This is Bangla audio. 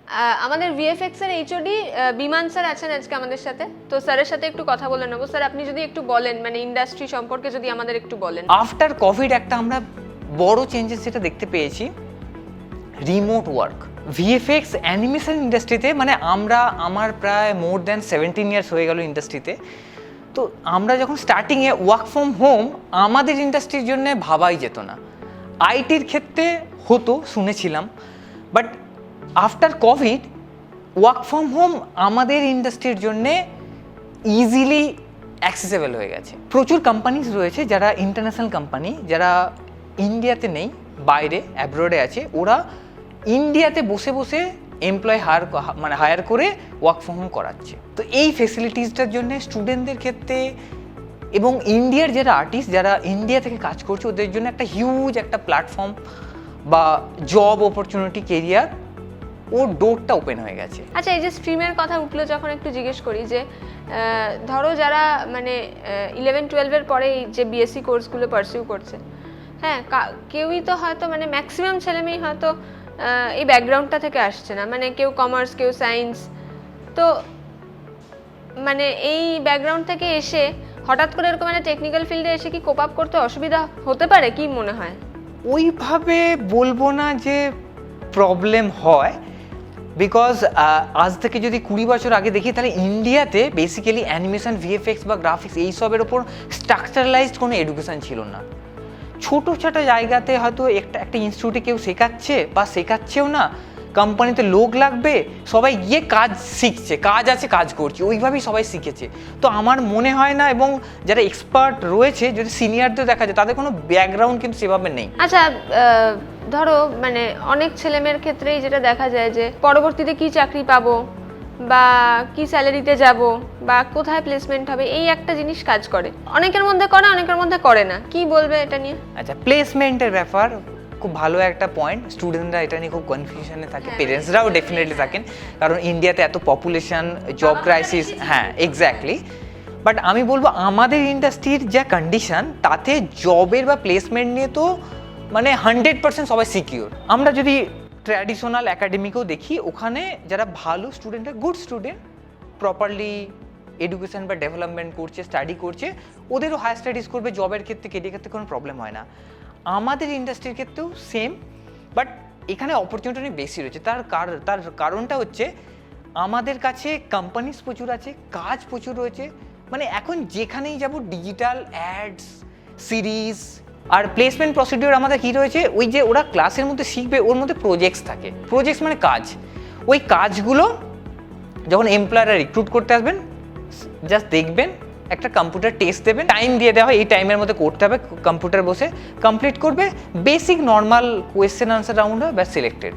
আমাদের ভিএফএক্স এর এইচওডি বিমান স্যার আছেন আজকে আমাদের সাথে, তো স্যারের সাথে একটু কথা বলে নেবো। স্যার আপনি যদি একটু বলেন মানে ইন্ডাস্ট্রি সম্পর্কে যদি আমাদের একটু বলেন। আফটার কোভিড একটা আমরা বড় চেঞ্জেস যেটা দেখতে পেয়েছি, রিমোট ওয়ার্ক। ভিএফএক্স অ্যানিমেশন ইন্ডাস্ট্রিতে মানে আমার প্রায় মোর দ্যান 17 ইয়ার্স হয়ে গেল ইন্ডাস্ট্রিতে। তো আমরা যখন স্টার্টিংয়ে ওয়ার্ক ফ্রম হোম আমাদের ইন্ডাস্ট্রির জন্য ভাবাই যেত না। আইটির ক্ষেত্রে হতো শুনেছিলাম, but after Covid work from home আমাদের ইন্ডাস্ট্রির জন্যে ইজিলি অ্যাক্সেসেবল হয়ে গেছে। প্রচুর কোম্পানিজ রয়েছে যারা ইন্টারন্যাশনাল কোম্পানি, যারা ইন্ডিয়াতে নেই, বাইরে অ্যাব্রোডে আছে, ওরা ইন্ডিয়াতে বসে বসে এমপ্লয় হায়ার করে ওয়ার্ক ফ্রম হোম করাচ্ছে। তো এই ফেসিলিটিসটার জন্য স্টুডেন্টদের ক্ষেত্রে এবং ইন্ডিয়ার যারা আর্টিস্ট যারা ইন্ডিয়া থেকে কাজ করছে ওদের জন্য একটা হিউজ একটা প্ল্যাটফর্ম বা জব অপরচুনিটি কেরিয়ার ওর ডোরটা ওপেন হয়ে গেছে। আচ্ছা, এই যে স্ট্রিমের কথা উঠলো যখন একটু জিজ্ঞেস করি যে ধরো যারা মানে 11-12 পরে যে বিএসসি কোর্সগুলো পারসিউ করছে, হ্যাঁ কেউই তো হয়তো মানে ম্যাক্সিমাম ছেলেমেয়েই হয়তো এই ব্যাকগ্রাউন্ডটা থেকে আসছে না, মানে কেউ কমার্স কেউ সায়েন্স, তো মানে এই ব্যাকগ্রাউন্ড থেকে এসে হঠাৎ করে এরকম মানে টেকনিক্যাল ফিল্ডে এসে কি কোপ আপ করতে অসুবিধা হতে পারে, কি মনে হয়? ওইভাবে বলবো না যে প্রবলেম হয়, বিকজ আজ থেকে যদি 20 বছর আগে দেখি তাহলে ইন্ডিয়াতে বেসিক্যালি অ্যানিমেশন ভিএফএক্স বা গ্রাফিক্স এইসবের ওপর স্ট্রাকচারালাইজড কোনো এডুকেশন ছিল না। ছোটো ছোটো জায়গাতে হয়তো একটা ইনস্টিটিউটে কেউ শেখাচ্ছে বা শেখাচ্ছেও না, কোম্পানিতে লোক লাগবে, সবাই গিয়ে কাজ শিখছে, কাজ আছে কাজ করছে, ওইভাবেই সবাই শিখেছে। তো আমার মনে হয় না, এবং যারা এক্সপার্ট রয়েছে যদি সিনিয়রদের দেখা যায় তাদের কোনো ব্যাকগ্রাউন্ড কিন্তু সেভাবে নেই। আচ্ছা, ধরো মানে অনেক ছেলেমেয়ের ক্ষেত্রেই যেটা দেখা যায় যে পরবর্তীতে কি চাকরি পাবো বা কি স্যালারিতে যাব বা কোথায় প্লেসমেন্ট হবে, এই একটা জিনিস কাজ করে, অনেকের মধ্যে করে অনেকের মধ্যে করে না, কি বলবে এটা নিয়ে? আচ্ছা, প্লেসমেন্টের ব্যাপার খুব ভালো একটা পয়েন্ট। স্টুডেন্টরা এটা নিয়ে খুব কনফিউশনে থাকে, পেরেন্টসরাও ডেফিনেটলি থাকেন, কারণ ইন্ডিয়াতে এত পপুলেশন, জব ক্রাইসিস, হ্যাঁ এক্স্যাক্টলি। বাট আমি বলবো আমাদের ইন্ডাস্ট্রির যা কন্ডিশন তাতে জবের বা প্লেসমেন্ট নিয়ে তো মানে 100% সবাই সিকিউর। আমরা যদি ট্র্যাডিশনাল একাডেমিকেও দেখি, ওখানে যারা ভালো student, good student, properly education বা ডেভেলপমেন্ট করছে, স্টাডি করছে, ওদেরও হায়ার স্টাডিজ করবে, জবের ক্ষেত্রে কেরিয়ার ক্ষেত্রে কোনো প্রবলেম হয় না। আমাদের ইন্ডাস্ট্রির ক্ষেত্রেও সেম, বাট এখানে অপরচুনিটি বেশি রয়েছে। তার কারণটা হচ্ছে আমাদের কাছে কোম্পানিজ প্রচুর আছে, কাজ প্রচুর রয়েছে, মানে এখন যেখানেই যাব ডিজিটাল অ্যাডস, সিরিজ। আর প্লেসমেন্ট প্রসিডিওর আমাদের কী রয়েছে, ওই যে ওরা ক্লাসের মধ্যে শিখবে, ওর মধ্যে প্রজেক্টস থাকে। প্রজেক্টস মানে কাজ, ওই কাজগুলো যখন এমপ্লয়াররা রিক্রুট করতে আসবেন জাস্ট দেখবেন, একটা কম্পিউটার টেস্ট দেবেন, টাইম দিয়ে দেওয়া হয়, এই টাইমের মধ্যে করতে হবে, কম্পিউটার বসে কমপ্লিট করবে, basic normal question answer round হবে, ব্যাস সিলেক্টেড।